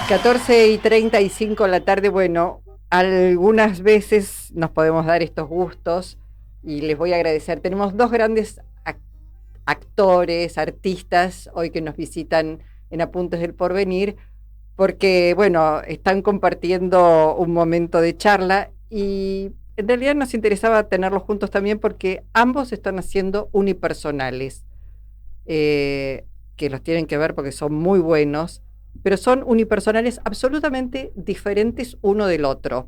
14:35 de la tarde, bueno, algunas veces nos podemos dar estos gustos y les voy a agradecer. Tenemos dos grandes actores, artistas, hoy que nos visitan en Apuntes del Porvenir, porque, bueno, están compartiendo un momento de charla y en realidad nos interesaba tenerlos juntos también porque ambos están haciendo unipersonales, que los tienen que ver porque son muy buenos, pero son unipersonales absolutamente diferentes uno del otro.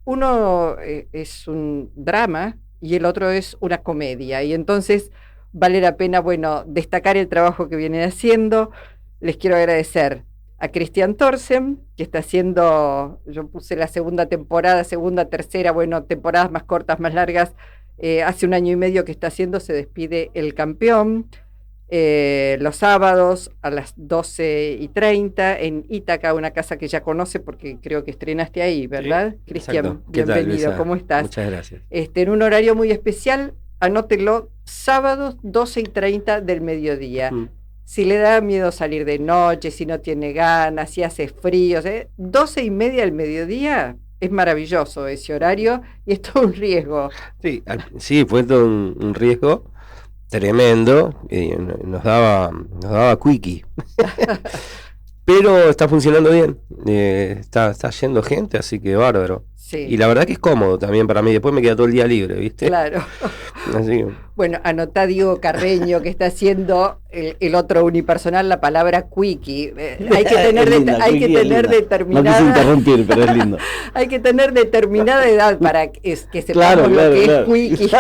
Uno es un drama y el otro es una comedia, y entonces vale la pena, bueno, destacar el trabajo que vienen haciendo. Les quiero agradecer a Christian Thorsen, que está haciendo, yo puse la segunda temporada, segunda, tercera, bueno, temporadas más cortas, más largas, hace 1 año y medio que está haciendo Se despide el campeón, los sábados a las 12:30 en Ítaca, una casa que ya conoce porque creo que estrenaste ahí, ¿verdad? Sí, Cristian, bienvenido, ¿cómo estás? Muchas gracias. En un horario muy especial, anótelo, sábados 12:30 del mediodía. Si le da miedo salir de noche, si no tiene ganas, si hace frío, 12:30 del mediodía, es maravilloso ese horario y es todo un riesgo. Sí, fue todo un riesgo tremendo, y nos daba quickie. Pero está funcionando bien, está yendo gente, así que bárbaro. Sí. Y la verdad que es cómodo también para mí, después me queda todo el día libre, ¿viste? Claro. Así que... Bueno, anotá Diego Carreño, que está haciendo el otro unipersonal, la palabra quickie. Hay que tener determinada... No quise interrumpir, pero es lindo. Hay que tener determinada edad para que sepamos claro, lo que claro. es quickie.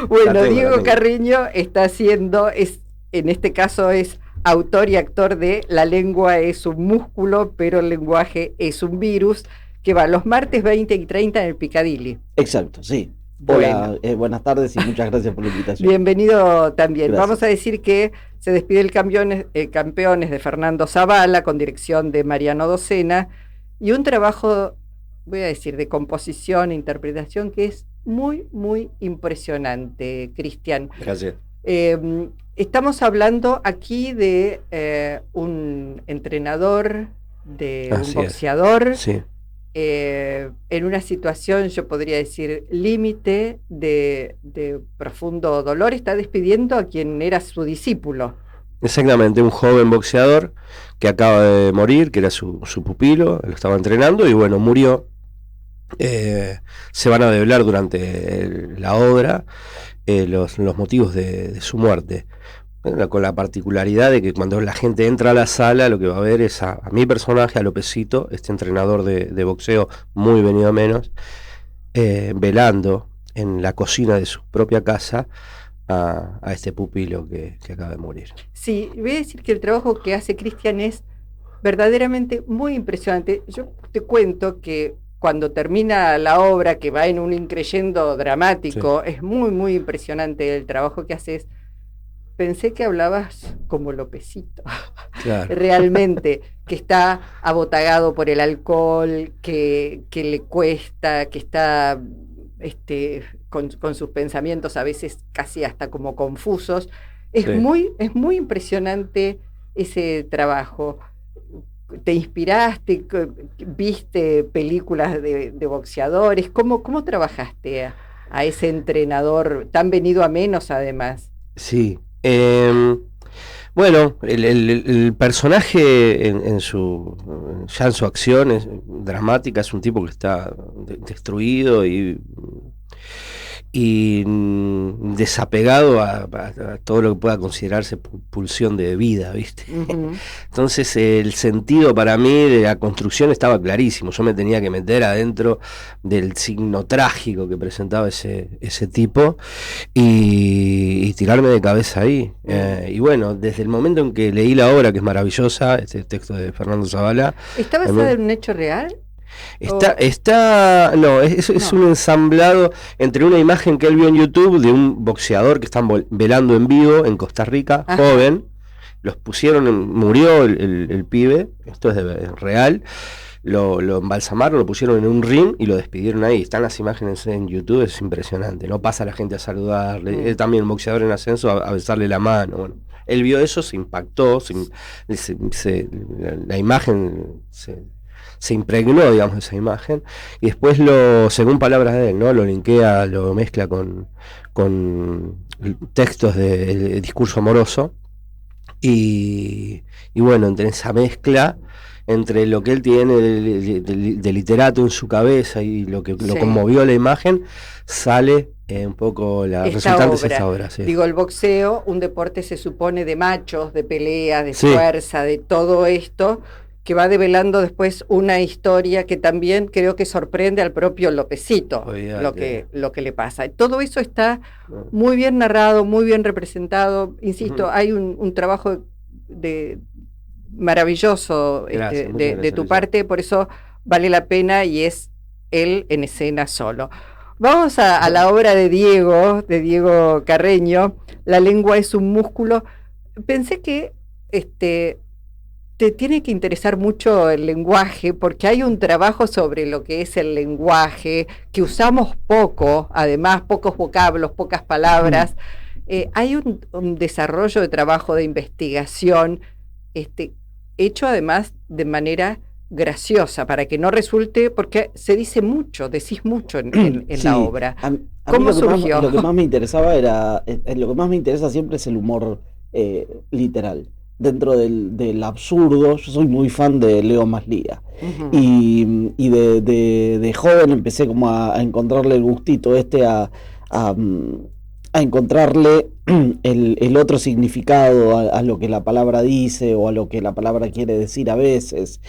Bueno, Diego Carreño está haciendo, en este caso es autor y actor de La lengua es un músculo, pero el lenguaje es un virus, que va los martes 20 y 30 en el Piccadilly. Exacto, sí. Bueno. Hola, buenas tardes y muchas gracias por la invitación. Bienvenido también. Gracias. Vamos a decir que Se despide el Campeones de Fernando Zavala, con dirección de Mariano Docena, y un trabajo, voy a decir, de composición e interpretación que es muy, muy impresionante, Cristian. Gracias. Estamos hablando aquí de un entrenador, de un boxeador, sí. En una situación, yo podría decir, límite de profundo dolor, está despidiendo a quien era su discípulo. Exactamente, un joven boxeador que acaba de morir, que era su pupilo, lo estaba entrenando y bueno, murió. Se van a develar durante la obra los motivos de su muerte, con la particularidad de que cuando la gente entra a la sala lo que va a ver es a mi personaje, a Lopecito, este entrenador de boxeo muy venido a menos, velando en la cocina de su propia casa a este pupilo que acaba de morir. Sí, voy a decir que el trabajo que hace Cristian es verdaderamente muy impresionante. Yo te cuento que cuando termina la obra, que va en un increyendo dramático, sí, es muy, muy impresionante el trabajo que haces. Pensé que hablabas como Lopecito, claro. Realmente, que está abotagado por el alcohol, que le cuesta, que está con sus pensamientos a veces casi hasta como confusos. Es muy impresionante ese trabajo. ¿Te inspiraste? ¿Viste películas de boxeadores? ¿Cómo trabajaste a ese entrenador tan venido a menos además? Sí. Bueno, el personaje en su acción dramática es un tipo que está destruido y desapegado a todo lo que pueda considerarse pulsión de vida, ¿viste? Uh-huh. Entonces el sentido para mí de la construcción estaba clarísimo. Yo me tenía que meter adentro del signo trágico que presentaba ese tipo y tirarme de cabeza ahí. Uh-huh. Y bueno, desde el momento en que leí la obra, que es maravillosa, este texto de Fernando Zavala. ¿Está basada en un hecho real? Es un ensamblado entre una imagen que él vio en YouTube de un boxeador que están velando en vivo en Costa Rica, ajá, joven. Los pusieron, murió el pibe, esto es real. Lo embalsamaron, lo pusieron en un ring y lo despidieron ahí. Están las imágenes en YouTube, es impresionante. No pasa la gente a saludarle. Él también, un boxeador en ascenso, a besarle la mano. Bueno, él vio eso, se impactó, la imagen se impregnó, digamos, esa imagen, y después según palabras de él, ¿no? Lo linkea, lo mezcla con textos de discurso amoroso, y bueno, entre esa mezcla, entre lo que él tiene de literato en su cabeza y lo que lo conmovió la imagen, sale un poco la resultante de esta obra. Sí. Digo, el boxeo, un deporte se supone de machos, de pelea, de fuerza, de todo esto, que va develando después una historia que también creo que sorprende al propio Lópezito, lo que le pasa. Todo eso está muy bien narrado, muy bien representado. Insisto, hay un trabajo maravilloso de tu parte, por eso vale la pena, y es él en escena solo. Vamos a la obra de Diego Carreño, La lengua es un músculo. Pensé que te tiene que interesar mucho el lenguaje, porque hay un trabajo sobre lo que es el lenguaje, que usamos poco, además pocos vocablos, pocas palabras. Hay un desarrollo de trabajo de investigación, hecho además de manera graciosa, para que no resulte, porque se dice mucho, decís mucho en la obra. ¿Cómo surgió? Lo que más me interesaba lo que más me interesa siempre es el humor literal. Dentro del absurdo, yo soy muy fan de Leo Maslía. Y de joven empecé como a encontrarle el gustito a encontrarle el otro significado a lo que la palabra dice, o a lo que la palabra quiere decir a veces,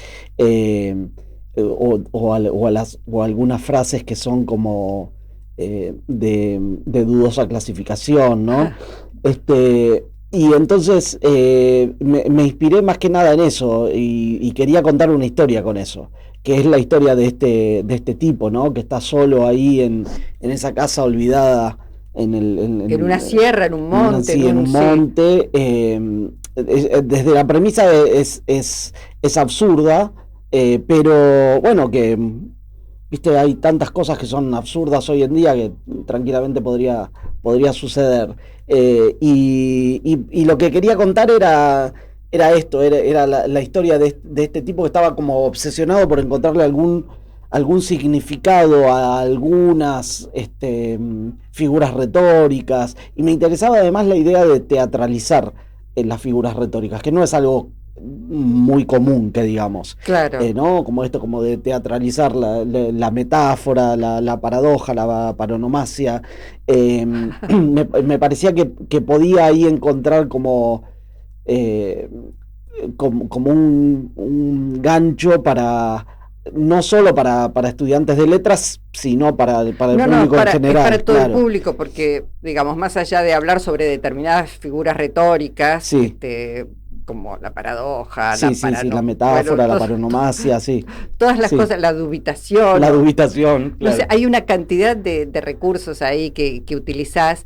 o algunas frases que son como de dudosa clasificación, ¿no? Y entonces me inspiré más que nada en eso, y quería contar una historia con eso, que es la historia de este tipo, ¿no? Que está solo ahí en esa casa olvidada, en una sierra, en un monte. En un monte. Desde la premisa es absurda, pero bueno, que viste, hay tantas cosas que son absurdas hoy en día que tranquilamente podría suceder. Y lo que quería contar era esto, era la historia de este tipo que estaba como obsesionado por encontrarle algún significado a algunas figuras retóricas, y me interesaba además la idea de teatralizar las figuras retóricas, que no es algo muy común, que digamos, claro. ¿No? Como esto, como de teatralizar la metáfora, la paradoja, la paronomasia. Me parecía que podía ahí encontrar como un gancho no solo para estudiantes de letras, sino para el público en general. Para todo el público, porque, digamos, más allá de hablar sobre determinadas figuras retóricas, sí. Como la paradoja, la metáfora, la paronomasia, sí. Todas las cosas, la dubitación. La dubitación, claro. No sé, hay una cantidad de recursos ahí que utilizás.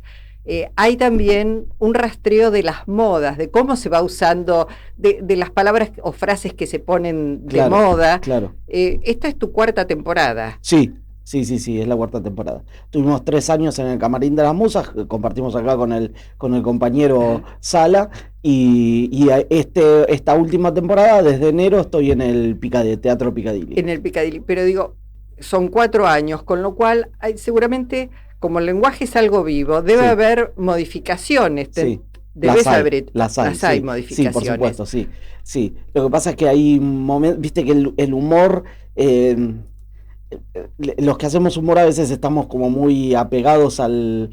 Hay también un rastreo de las modas, de cómo se va usando, de las palabras o frases que se ponen de moda. Claro. Esta es tu 4ª temporada. Sí, es la 4ª temporada. Tuvimos 3 años en el Camarín de las Musas, compartimos acá con el compañero Sala, y esta última temporada, desde enero, estoy en el Teatro Picadilly. En el Picadilly, pero digo, son 4 años, con lo cual seguramente, como el lenguaje es algo vivo, debe haber modificaciones. Las hay modificaciones. Sí, por supuesto, sí. Lo que pasa es que hay momentos, viste que el humor, los que hacemos humor a veces estamos como muy apegados al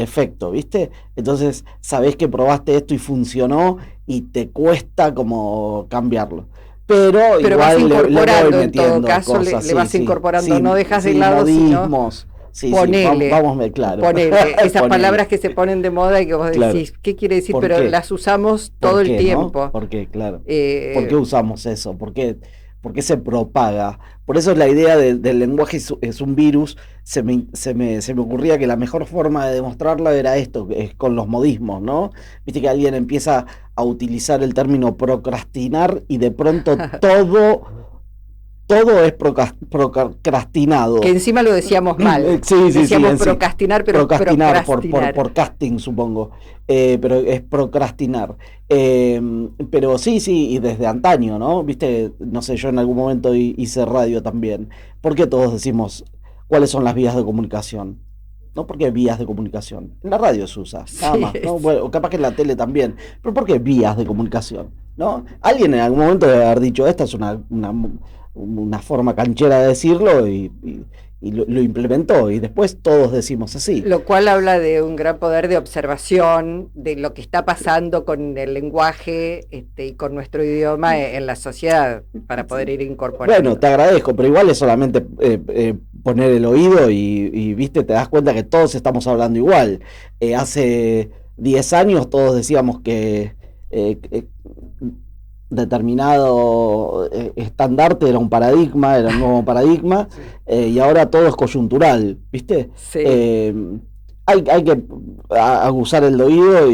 efecto, ¿viste? Entonces sabés que probaste esto y funcionó, y te cuesta como cambiarlo. Pero igual vas incorporando, le voy metiendo en todo caso, cosas, le vas incorporando, no dejas de lado, modismos, ponele, claro. Ponele esas palabras que se ponen de moda y que vos decís, ¿qué quiere decir? Pero las usamos todo el tiempo. ¿No? ¿Por qué? Claro. ¿Por qué usamos eso? ¿Por qué se propaga? Por eso es la idea del lenguaje es un virus. Se me ocurría que la mejor forma de demostrarla era esto, es con los modismos, ¿no? Viste que alguien empieza a utilizar el término procrastinar, y de pronto todo todo es procrastinado. Que encima lo decíamos mal. Sí, decíamos procrastinar, pero procrastinar. Por casting, supongo. Pero es procrastinar. Pero sí, y desde antaño, ¿no? Viste, no sé, yo en algún momento hice radio también. ¿Por qué todos decimos cuáles son las vías de comunicación? ¿No? ¿Por qué vías de comunicación? En la radio se usa, nada más, ¿no? Bueno, capaz que en la tele también. Pero ¿por qué vías de comunicación? ¿No? Alguien en algún momento debe haber dicho, esta es una forma canchera de decirlo y lo implementó, y después todos decimos así. Lo cual habla de un gran poder de observación de lo que está pasando con el lenguaje y con nuestro idioma en la sociedad, para poder ir incorporando. Bueno, te agradezco, pero igual es solamente poner el oído y viste, te das cuenta que todos estamos hablando igual. Hace 10 años todos decíamos que determinado estandarte era un paradigma, era un nuevo paradigma, y ahora todo es coyuntural, ¿viste? Sí. Hay que agudizar el oído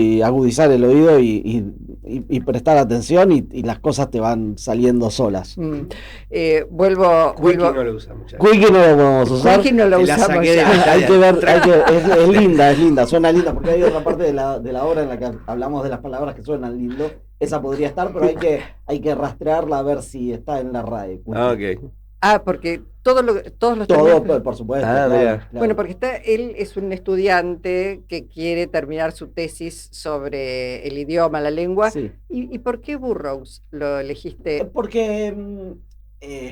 y prestar atención, y las cosas te van saliendo solas. Vuelvo. No lo usa mucho. Quickie no lo podemos usar. Quickie no lo usamos ya. Hay que ver, es linda, suena linda, porque hay otra parte de la obra en la que hablamos de las palabras que suenan lindo. Esa podría estar, pero hay que rastrearla a ver si está en la RAE. Porque todos los todo, por supuesto. Claro. Bueno, porque él es un estudiante que quiere terminar su tesis sobre el idioma, la lengua. Sí. ¿Y por qué Burroughs lo elegiste? Porque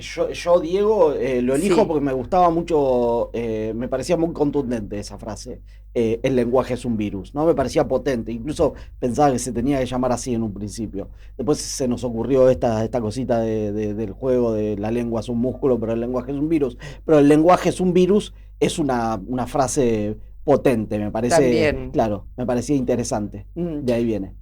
yo Diego, lo elijo porque me gustaba mucho, me parecía muy contundente esa frase. El lenguaje es un virus, ¿no? Me parecía potente, incluso pensaba que se tenía que llamar así en un principio. Después se nos ocurrió esta cosita del juego de la lengua es un músculo, pero el lenguaje es un virus. Pero el lenguaje es un virus es una frase potente, me parece. También. Claro, me parecía interesante. De ahí viene.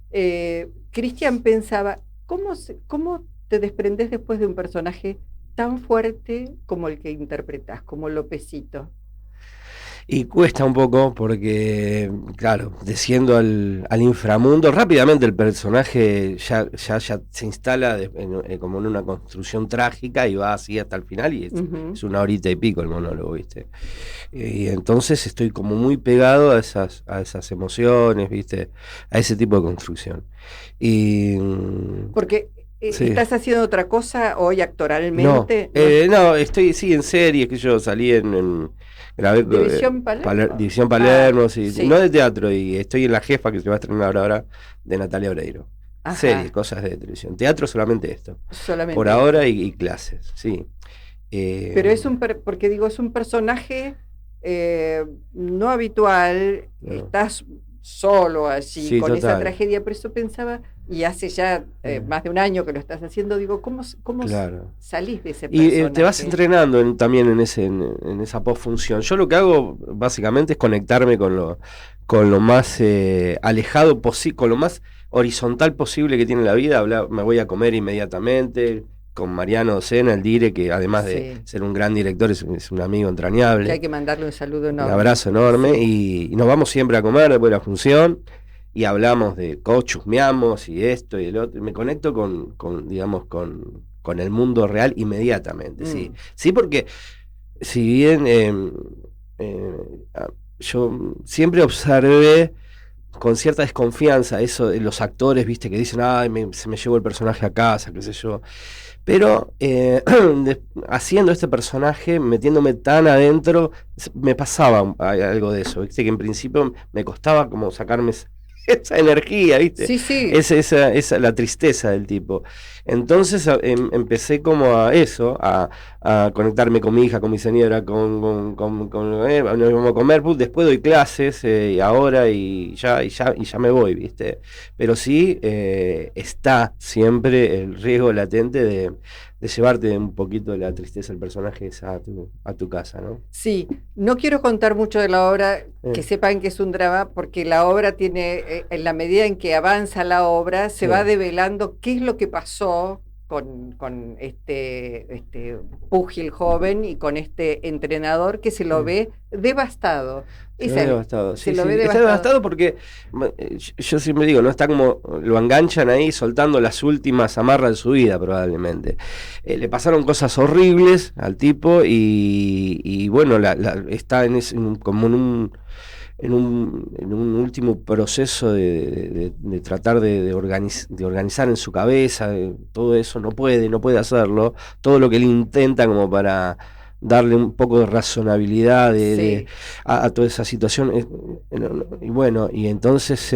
Cristian pensaba, ¿cómo te desprendes después de un personaje tan fuerte como el que interpretás, como Lopecito? Y cuesta un poco porque, claro, desciendo al inframundo, rápidamente el personaje ya se instala como en una construcción trágica y va así hasta el final, y es una horita y pico el monólogo, ¿viste? Y entonces estoy como muy pegado a esas emociones, ¿viste? A ese tipo de construcción. Porque ¿estás haciendo otra cosa hoy actoralmente? No, estoy en series que yo salí grabé División Palermo. División Palermo, sí. No de teatro, y estoy en La Jefa, que se va a estrenar ahora, de Natalia Oreiro. Series, cosas de televisión. Teatro solamente esto. Por ahora, y clases, sí. Pero porque digo, es un personaje no habitual, estás solo allí con esa tragedia, por eso pensaba, y hace ya más de un año que lo estás haciendo, digo, ¿cómo salís de ese personaje? Y te vas entrenando también en esa postfunción. Yo lo que hago básicamente es conectarme con lo más alejado posible, con lo más horizontal posible que tiene la vida. Me voy a comer inmediatamente con Mariano Docena, el dire, que además de ser un gran director, es un amigo entrañable. Que hay que mandarle un saludo enorme. Un abrazo enorme, y nos vamos siempre a comer después de la función, y hablamos de chusmeamos y esto y el otro, y me conecto con el mundo real inmediatamente. Sí, porque si bien yo siempre observé con cierta desconfianza eso de los actores, viste, que dicen, se me llevó el personaje a casa, qué sé yo. Pero haciendo este personaje, metiéndome tan adentro, me pasaba algo de eso, ¿viste? Que en principio me costaba como sacarme esa energía, ¿viste? Sí. Esa la tristeza del tipo. Entonces empecé como a conectarme con mi hija, con mi señora, nos vamos a comer, después doy clases, y ahora y ya me voy, ¿viste? Pero sí está siempre el riesgo latente de llevarte un poquito de la tristeza del personaje a tu casa, ¿no? Sí, no quiero contar mucho de la obra, que sepan que es un drama, porque la obra tiene, en la medida en que avanza la obra, se va develando qué es lo que pasó con este púgil joven y con este entrenador que se lo ve devastado. Se ve devastado. Se Sí, lo sí. ve Está devastado. devastado porque yo siempre digo, no está como lo enganchan ahí soltando las últimas amarras de su vida probablemente. Le pasaron cosas horribles al tipo y bueno, está como en un último proceso de tratar de organizar en su cabeza todo eso. No puede hacerlo. Todo lo que él intenta como para darle un poco de razonabilidad Sí. a toda esa situación. Y bueno, y entonces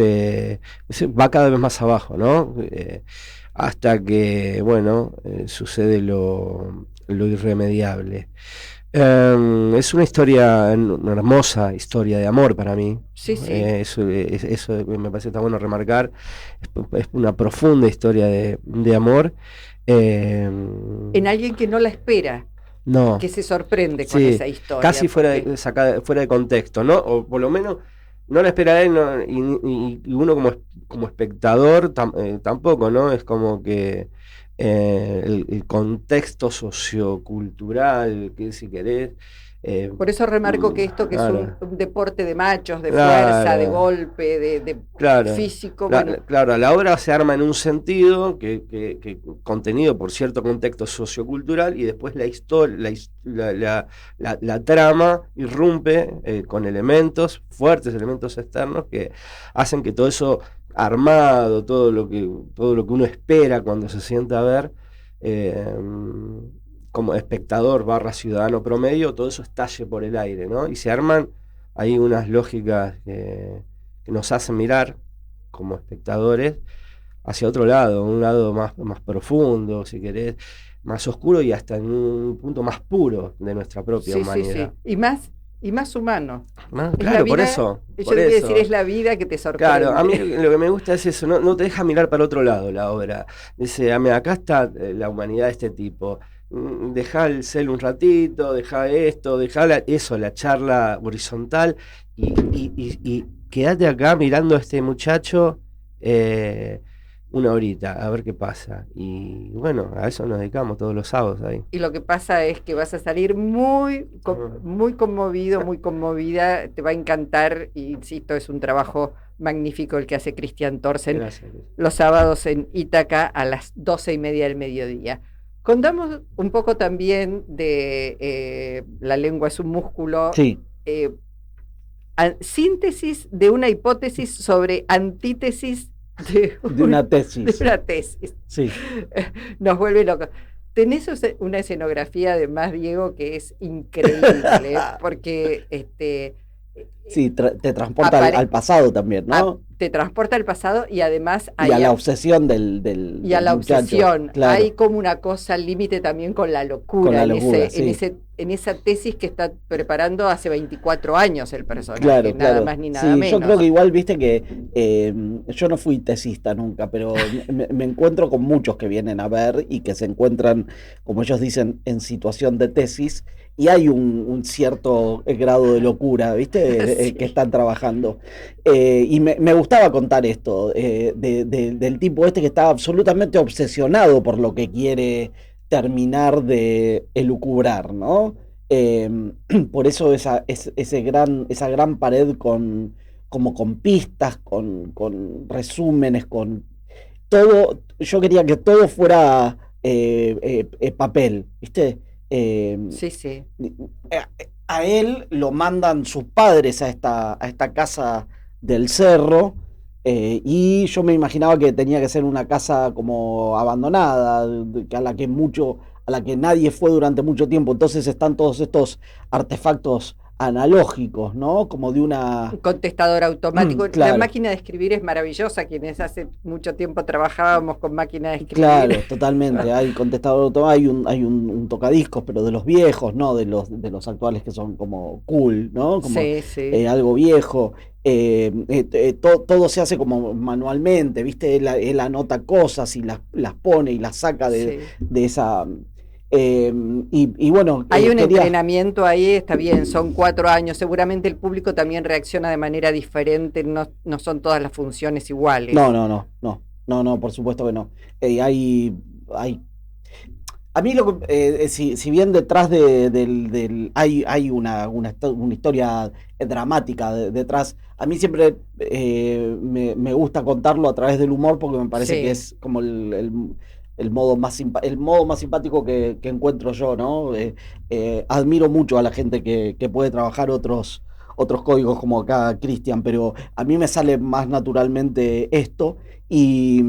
va cada vez más abajo, ¿no? Hasta que, bueno, sucede lo irremediable. Es una una hermosa historia de amor para mí. Sí, sí. Eso me parece que está bueno remarcar. Es una profunda historia de amor. En alguien que no la espera, No, que se sorprende con sí, esa historia. casi fuera fuera de contexto, ¿no? O por lo menos no la espera él, ¿no? Y uno como espectador tampoco, ¿no? Es como que el contexto sociocultural, que si querés. Por eso remarco que esto que claro, es un deporte de machos, de claro, fuerza, de golpe, de claro, físico, bueno, claro, la obra se arma en un sentido que contenido por cierto contexto sociocultural y después la historia, la trama irrumpe con elementos, fuertes elementos externos que hacen que todo eso armado, todo lo que uno espera cuando se sienta a ver, como espectador / ciudadano promedio, todo eso estalle por el aire, ¿no? Y se arman ahí unas lógicas que nos hacen mirar como espectadores hacia otro lado, un lado más profundo, si querés, más oscuro y hasta en un punto más puro de nuestra propia humanidad. Sí. Y más humano. Claro, por eso. Yo te voy a decir, es la vida que te sorprende. Claro, a mí lo que me gusta es eso, no te deja mirar para otro lado la obra. Dice, acá está la humanidad de este tipo. Dejá el cel un ratito, dejá esto, dejá la charla horizontal y quédate acá mirando a este muchacho una horita, a ver qué pasa. Y bueno, a eso nos dedicamos todos los sábados ahí. Y lo que pasa es que vas a salir muy conmovido, muy conmovida, te va a encantar, y insisto, es un trabajo magnífico el que hace Cristian Thorsen. Gracias. Los sábados en Ítaca a las 12:30 del mediodía. Contamos un poco también de La lengua es un músculo. Sí. Síntesis de una hipótesis sobre antítesis de una tesis. De una tesis. Sí. Nos vuelve locos. Tenés una escenografía además, Diego, que es increíble, porque sí, te transporta al pasado también, ¿no? Te transporta al pasado y además y a la obsesión del y a la muchacho, obsesión. claro. Hay como una cosa al límite también con la locura, con la locura, en esa tesis que está preparando hace 24 años el personaje, claro, nada más ni nada menos. Yo creo que igual, viste que yo no fui tesista nunca, pero me encuentro con muchos que vienen a ver y que se encuentran, como ellos dicen, en situación de tesis, y hay un cierto grado de locura, ¿viste? Sí. Que están trabajando. Y me gustaba contar esto, del tipo este que está absolutamente obsesionado por lo que quiere terminar de elucubrar, ¿no? Por eso esa gran pared como con pistas, con resúmenes, con todo. Yo quería que todo fuera papel, ¿viste? Sí. A él lo mandan sus padres a esta casa del cerro, y yo me imaginaba que tenía que ser una casa como abandonada, a la que nadie fue durante mucho tiempo. Entonces están todos estos artefactos analógicos, ¿no? Como de un contestador automático. Claro. La máquina de escribir es maravillosa. Quienes hace mucho tiempo trabajábamos con máquina de escribir. Claro, totalmente. Hay contestador automático, hay un tocadiscos, pero de los viejos, no de los actuales que son como cool, ¿no? Como, sí. Algo viejo. Todo se hace como manualmente, ¿viste? Él anota cosas y las pone y las saca de esa. Y bueno, hay un entrenamiento ahí, está bien, son 4 años, seguramente el público también reacciona de manera diferente, no son todas las funciones iguales. No, por supuesto que no. Hay A mí si bien detrás hay una historia dramática detrás, a mí siempre me gusta contarlo a través del humor porque me parece que es como el modo más simpático que encuentro yo, ¿no? Admiro mucho a la gente que puede trabajar otros códigos como acá Cristian, pero a mí me sale más naturalmente esto. Y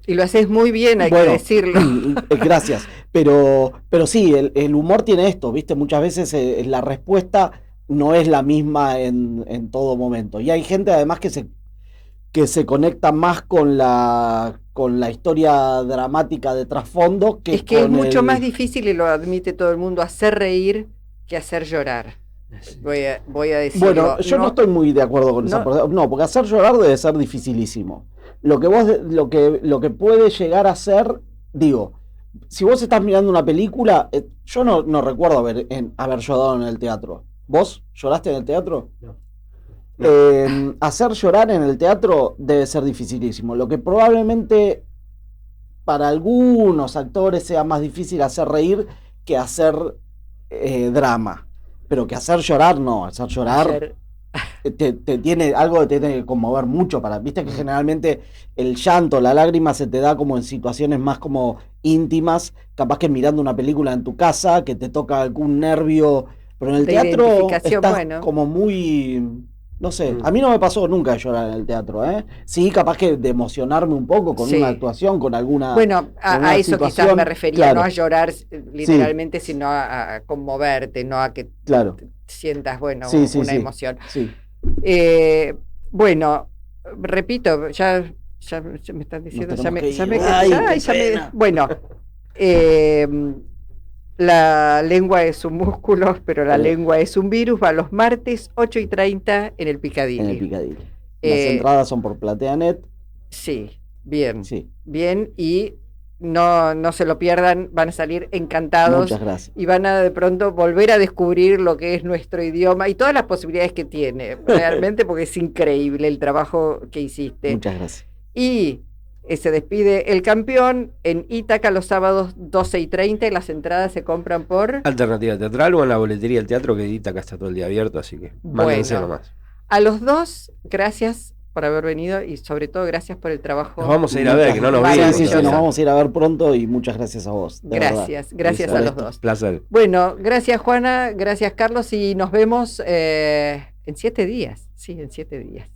lo haces muy bien, hay que decirlo. Gracias. Pero sí, el humor tiene esto, ¿viste? Muchas veces la respuesta no es la misma en todo momento. Y hay gente además que se conecta más con la historia dramática de trasfondo. Es que es mucho más difícil, y lo admite todo el mundo, hacer reír que hacer llorar. Voy a decirlo. Bueno, yo no estoy muy de acuerdo con esa cosa. No, porque hacer llorar debe ser dificilísimo. Lo que puede llegar a ser, digo, si vos estás mirando una película, yo no recuerdo haber llorado en el teatro. ¿Vos lloraste en el teatro? No. Hacer llorar en el teatro debe ser dificilísimo. Lo que probablemente para algunos actores sea más difícil hacer reír que hacer drama. Pero que hacer llorar, no. Hacer llorar te tiene algo que te tiene que conmover mucho. Viste que generalmente el llanto, la lágrima se te da como en situaciones más como íntimas, capaz que mirando una película en tu casa, que te toca algún nervio, pero en el teatro estás como muy... No sé, a mí no me pasó nunca llorar en el teatro, ¿eh? Sí, capaz que de emocionarme un poco con una actuación, con alguna... Bueno, a eso quizás me refería, no a llorar literalmente, sino a conmoverte, no a que sientas, una emoción. Sí. Bueno, repito, ya me están diciendo, bueno, la lengua es un músculo, pero la lengua es un virus. Va los martes 8:30 en el Piccadilly. Las entradas son por PlateaNet. Sí, bien. Bien, y no se lo pierdan, van a salir encantados. Muchas gracias. Y van a de pronto volver a descubrir lo que es nuestro idioma y todas las posibilidades que tiene, realmente, porque es increíble el trabajo que hiciste. Muchas gracias. Y se despide el campeón en Ítaca los sábados 12:30 y las entradas se compran por... Alternativa Teatral o en la boletería del teatro, que Ítaca está todo el día abierto, así que mándense nomás. A los dos, gracias por haber venido y sobre todo gracias por el trabajo. Nos vamos a ir a ver, que no nos vimos. Sí, nos vamos a ir a ver pronto y muchas gracias a vos. Gracias a los dos. Placer. Bueno, gracias Juana, gracias Carlos y nos vemos en 7 días. Sí, en 7 días.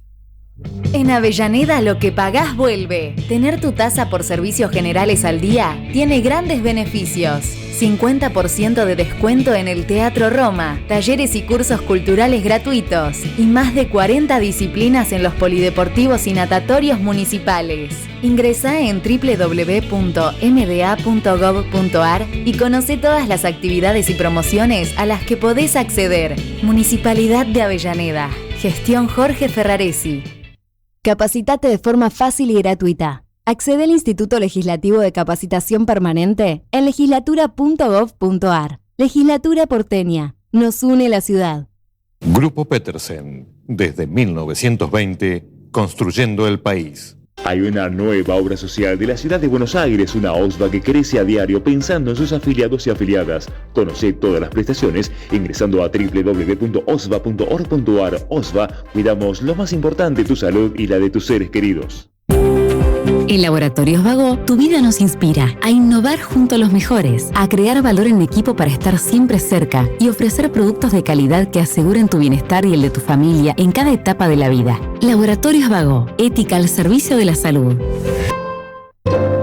En Avellaneda lo que pagás vuelve. Tener tu tasa por servicios generales al día tiene grandes beneficios. 50% de descuento en el Teatro Roma, talleres y cursos culturales gratuitos y más de 40 disciplinas en los polideportivos y natatorios municipales. Ingresá en www.mda.gov.ar y conoce todas las actividades y promociones a las que podés acceder. Municipalidad de Avellaneda. Gestión Jorge Ferraresi. Capacitate de forma fácil y gratuita. Accede al Instituto Legislativo de Capacitación Permanente en legislatura.gov.ar. Legislatura porteña. Nos une la ciudad. Grupo Petersen. Desde 1920, construyendo el país. Hay una nueva obra social de la ciudad de Buenos Aires, una OSVA que crece a diario pensando en sus afiliados y afiliadas. Conoce todas las prestaciones ingresando a www.osva.org.ar. OSVA, cuidamos lo más importante, tu salud y la de tus seres queridos. En Laboratorios Vago, tu vida nos inspira a innovar junto a los mejores, a crear valor en equipo para estar siempre cerca y ofrecer productos de calidad que aseguren tu bienestar y el de tu familia en cada etapa de la vida. Laboratorios Vago, ética al servicio de la salud.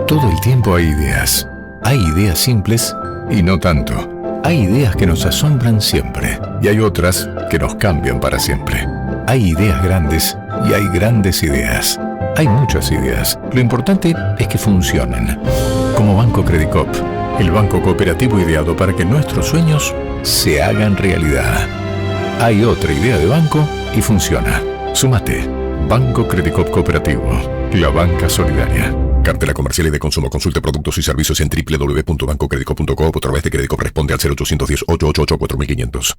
Todo el tiempo hay ideas. Hay ideas simples y no tanto. Hay ideas que nos asombran siempre y hay otras que nos cambian para siempre. Hay ideas grandes y hay grandes ideas. Hay muchas ideas. Lo importante es que funcionen. Como Banco Credicop, el banco cooperativo ideado para que nuestros sueños se hagan realidad. Hay otra idea de banco y funciona. Súmate. Banco Credicop Cooperativo. La banca solidaria. Cartela comercial y de consumo. Consulte productos y servicios en www.bancocredico.com o a través de Credicop. Responde al 0810 888 4500.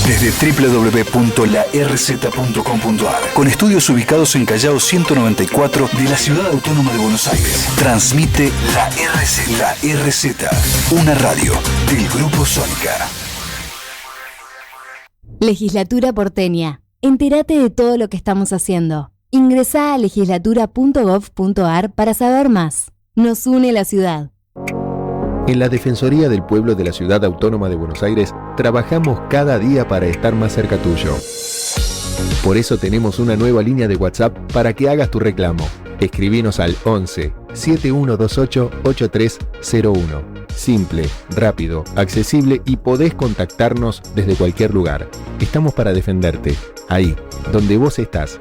desde www.larz.com.ar, con estudios ubicados en Callao 194 de la Ciudad Autónoma de Buenos Aires. Transmite La RZ, una radio del Grupo Sónica. Legislatura porteña. Entérate de todo lo que estamos haciendo. Ingresá a legislatura.gov.ar para saber más. Nos une la ciudad. En la Defensoría del Pueblo de la Ciudad Autónoma de Buenos Aires trabajamos cada día para estar más cerca tuyo. Por eso tenemos una nueva línea de WhatsApp para que hagas tu reclamo. Escribinos al 11 7128 8301. Simple, rápido, accesible y podés contactarnos desde cualquier lugar. Estamos para defenderte, ahí, donde vos estás.